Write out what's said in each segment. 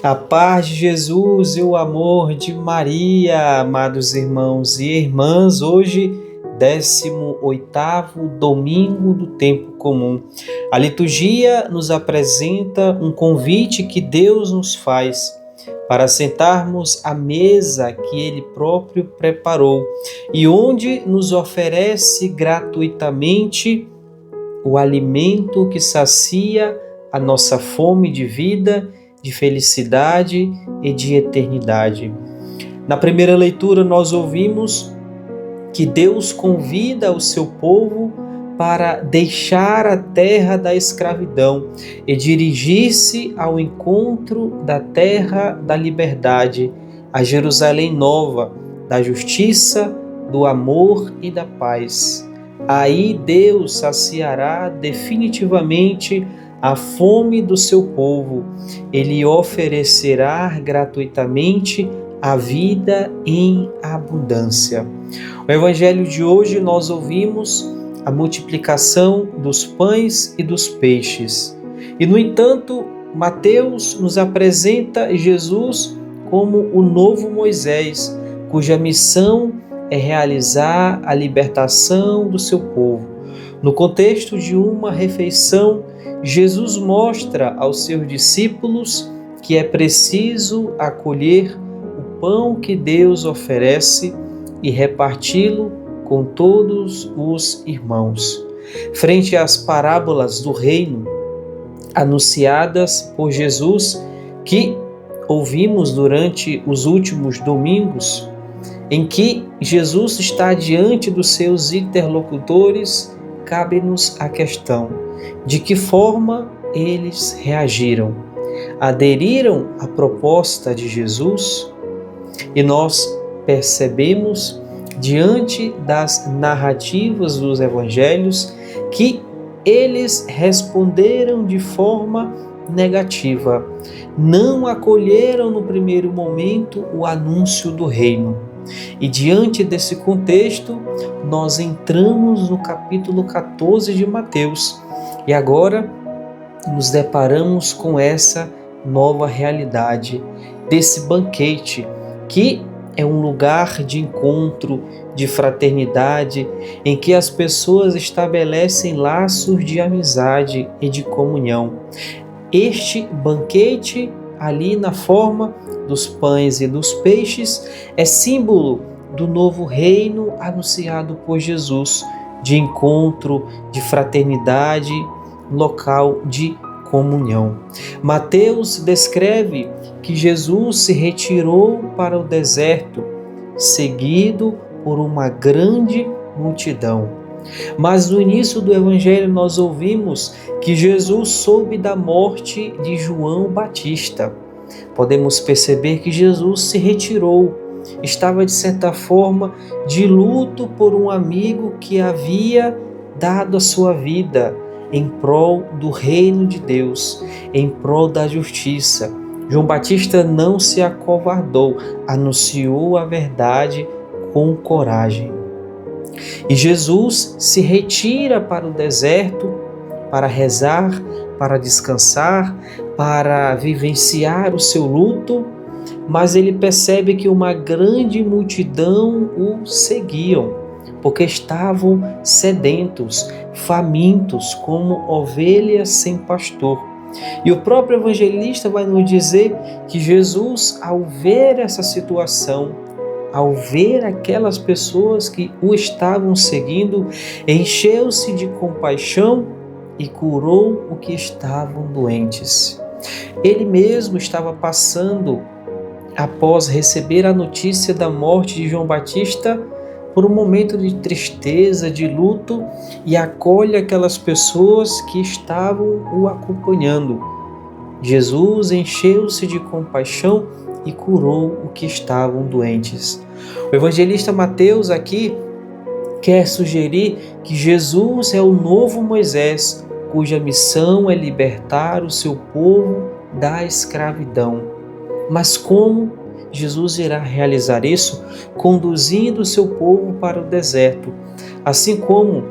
A paz de Jesus e o amor de Maria, amados irmãos e irmãs, hoje, 18º domingo do tempo comum. A liturgia nos apresenta um convite que Deus nos faz para sentarmos à mesa que Ele próprio preparou e onde nos oferece gratuitamente o alimento que sacia a nossa fome de vida, de felicidade e de eternidade. Na primeira leitura nós ouvimos que Deus convida o seu povo para deixar a terra da escravidão e dirigir-se ao encontro da terra da liberdade, a Jerusalém nova, da justiça, do amor e da paz. Aí Deus saciará definitivamente a fome do seu povo. Ele oferecerá gratuitamente a vida em abundância. No Evangelho de hoje nós ouvimos a multiplicação dos pães e dos peixes. E, no entanto, Mateus nos apresenta Jesus como o novo Moisés, cuja missão é realizar a libertação do seu povo. No contexto de uma refeição, Jesus mostra aos seus discípulos que é preciso acolher o pão que Deus oferece e reparti-lo com todos os irmãos. Frente às parábolas do reino anunciadas por Jesus, que ouvimos durante os últimos domingos, em que Jesus está diante dos seus interlocutores, cabe-nos a questão: de que forma eles reagiram? Aderiram à proposta de Jesus? E nós percebemos, diante das narrativas dos evangelhos, que eles responderam de forma negativa. Não acolheram no primeiro momento o anúncio do reino. E diante desse contexto, nós entramos no capítulo 14 de Mateus. E agora nos deparamos com essa nova realidade desse banquete, que é um lugar de encontro, de fraternidade, em que as pessoas estabelecem laços de amizade e de comunhão. Este banquete, ali na forma dos pães e dos peixes, é símbolo do novo reino anunciado por Jesus, de encontro, de fraternidade, local de comunhão. Mateus descreve que Jesus se retirou para o deserto, seguido por uma grande multidão. Mas no início do Evangelho nós ouvimos que Jesus soube da morte de João Batista. Podemos perceber que Jesus se retirou, estava de certa forma de luto por um amigo que havia dado a sua vida em prol do reino de Deus, em prol da justiça. João Batista não se acovardou, anunciou a verdade com coragem. E Jesus se retira para o deserto para rezar, para descansar, para vivenciar o seu luto, mas ele percebe que uma grande multidão o seguiam, porque estavam sedentos, famintos, como ovelhas sem pastor. E o próprio evangelista vai nos dizer que Jesus, ao ver essa situação, ao ver aquelas pessoas que o estavam seguindo, encheu-se de compaixão e curou o que estavam doentes. Ele mesmo estava passando, após receber a notícia da morte de João Batista, por um momento de tristeza, de luto, e acolhe aquelas pessoas que estavam o acompanhando. Jesus encheu-se de compaixão e curou o que estavam doentes. O evangelista Mateus aqui quer sugerir que Jesus é o novo Moisés, cuja missão é libertar o seu povo da escravidão. Mas como Jesus irá realizar isso? Conduzindo o seu povo para o deserto. Assim como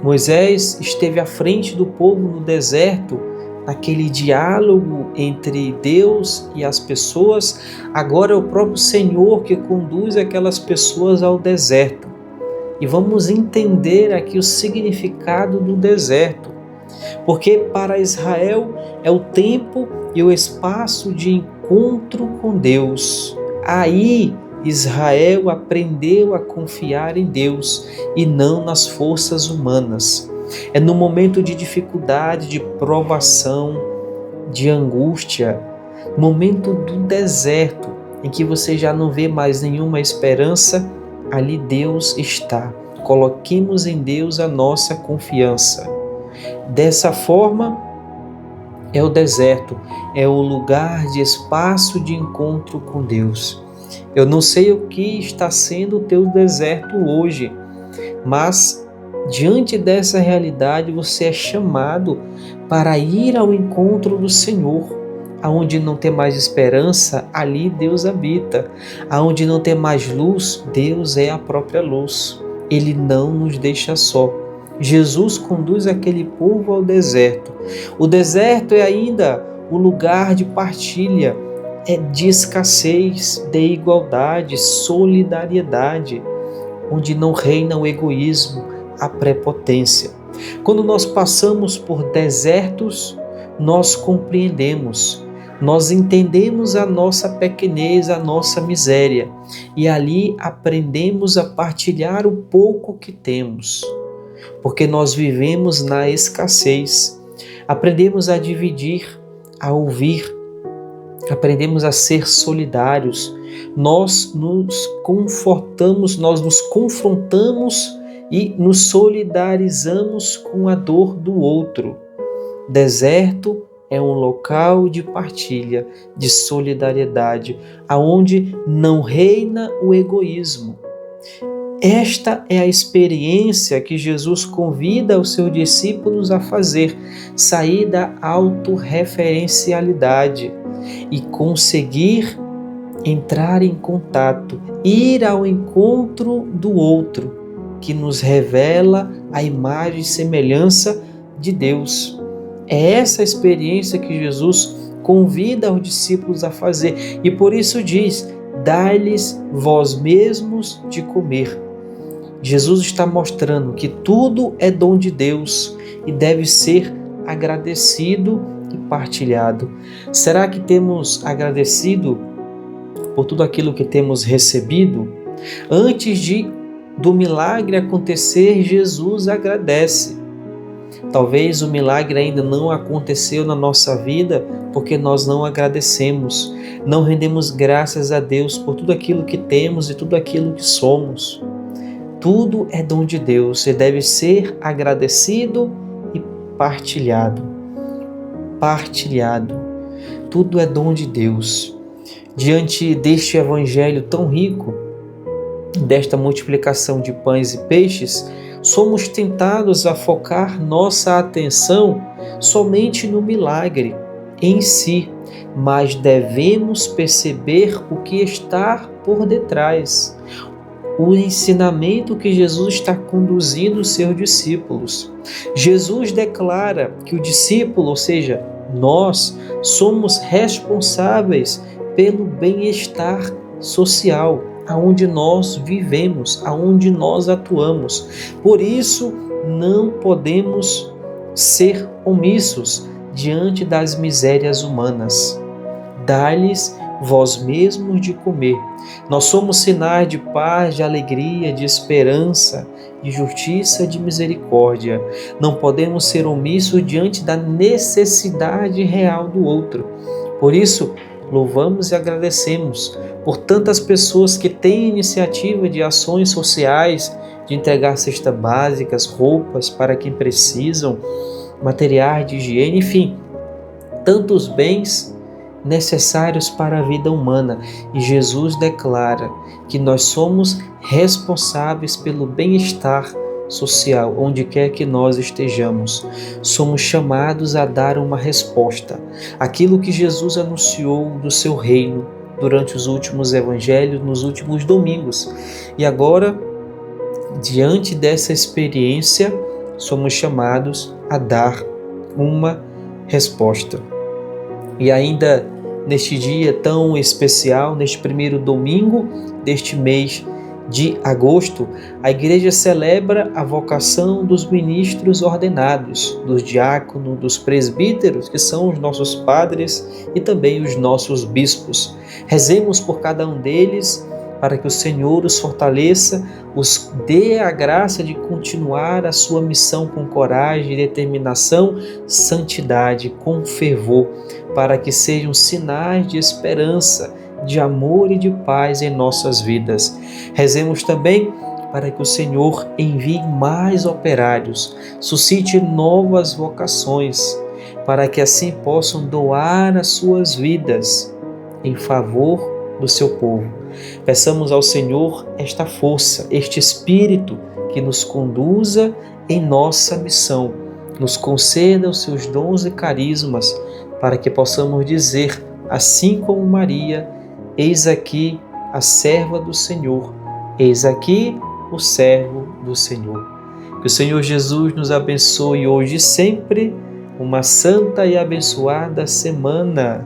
Moisés esteve à frente do povo no deserto, naquele diálogo entre Deus e as pessoas, agora é o próprio Senhor que conduz aquelas pessoas ao deserto. E vamos entender aqui o significado do deserto, porque para Israel é o tempo e o espaço de encontro com Deus. Aí Israel aprendeu a confiar em Deus e não nas forças humanas. É no momento de dificuldade, de provação, de angústia, momento do deserto, em que você já não vê mais nenhuma esperança, ali Deus está. Coloquemos em Deus a nossa confiança. Dessa forma, é o deserto, é o lugar de espaço de encontro com Deus. Eu não sei o que está sendo o teu deserto hoje, mas diante dessa realidade você é chamado para ir ao encontro do Senhor. Aonde não tem mais esperança, ali Deus habita. Aonde não tem mais luz, Deus é a própria luz. Ele não nos deixa só. Jesus conduz aquele povo ao deserto. O deserto é ainda o lugar de partilha, de escassez, de igualdade, solidariedade, onde não reina o egoísmo, a prepotência. Quando nós passamos por desertos, nós compreendemos, nós entendemos a nossa pequenez, a nossa miséria, e ali aprendemos a partilhar o pouco que temos, porque nós vivemos na escassez. Aprendemos a dividir, a ouvir, aprendemos a ser solidários. Nós nos confortamos, nós nos confrontamos e nos solidarizamos com a dor do outro. Deserto é um local de partilha, de solidariedade, aonde não reina o egoísmo. Esta é a experiência que Jesus convida os seus discípulos a fazer, sair da autorreferencialidade e conseguir entrar em contato, ir ao encontro do outro, que nos revela a imagem e semelhança de Deus. É essa experiência que Jesus convida os discípulos a fazer e por isso diz: dai-lhes vós mesmos de comer. Jesus está mostrando que tudo é dom de Deus e deve ser agradecido e partilhado. Será que temos agradecido por tudo aquilo que temos recebido? Antes do milagre acontecer, Jesus agradece. Talvez o milagre ainda não aconteceu na nossa vida porque nós não agradecemos, não rendemos graças a Deus por tudo aquilo que temos e tudo aquilo que somos. Tudo é dom de Deus e deve ser agradecido e partilhado. Partilhado. Tudo é dom de Deus. Diante deste evangelho tão rico, desta multiplicação de pães e peixes, somos tentados a focar nossa atenção somente no milagre em si, mas devemos perceber o que está por detrás, o ensinamento que Jesus está conduzindo os seus discípulos. Jesus declara que o discípulo, ou seja, nós, somos responsáveis pelo bem-estar social, aonde nós vivemos, aonde nós atuamos. Por isso, não podemos ser omissos diante das misérias humanas. Dá-lhes vós mesmos de comer. Nós somos sinais de paz, de alegria, de esperança, de justiça, de misericórdia. Não podemos ser omissos diante da necessidade real do outro. Por isso, louvamos e agradecemos por tantas pessoas que têm iniciativa de ações sociais, de entregar cestas básicas, roupas para quem precisam, materiais de higiene, enfim, tantos bens necessários para a vida humana. E Jesus declara que nós somos responsáveis pelo bem-estar social, onde quer que nós estejamos. Somos chamados a dar uma resposta àquilo que Jesus anunciou do seu reino durante os últimos evangelhos, nos últimos domingos. E agora, diante dessa experiência, somos chamados a dar uma resposta. E ainda neste dia tão especial, neste primeiro domingo deste mês de agosto, a Igreja celebra a vocação dos ministros ordenados, dos diáconos, dos presbíteros, que são os nossos padres, e também os nossos bispos. Rezemos por cada um deles, para que o Senhor os fortaleça, os dê a graça de continuar a sua missão com coragem, determinação, santidade, com fervor, para que sejam sinais de esperança, de amor e de paz em nossas vidas. Rezemos também para que o Senhor envie mais operários, suscite novas vocações, para que assim possam doar as suas vidas em favor do seu povo. Peçamos ao Senhor esta força, este Espírito que nos conduza em nossa missão, nos conceda os seus dons e carismas, para que possamos dizer, assim como Maria: eis aqui a serva do Senhor, eis aqui o servo do Senhor. Que o Senhor Jesus nos abençoe hoje e sempre. Uma santa e abençoada semana.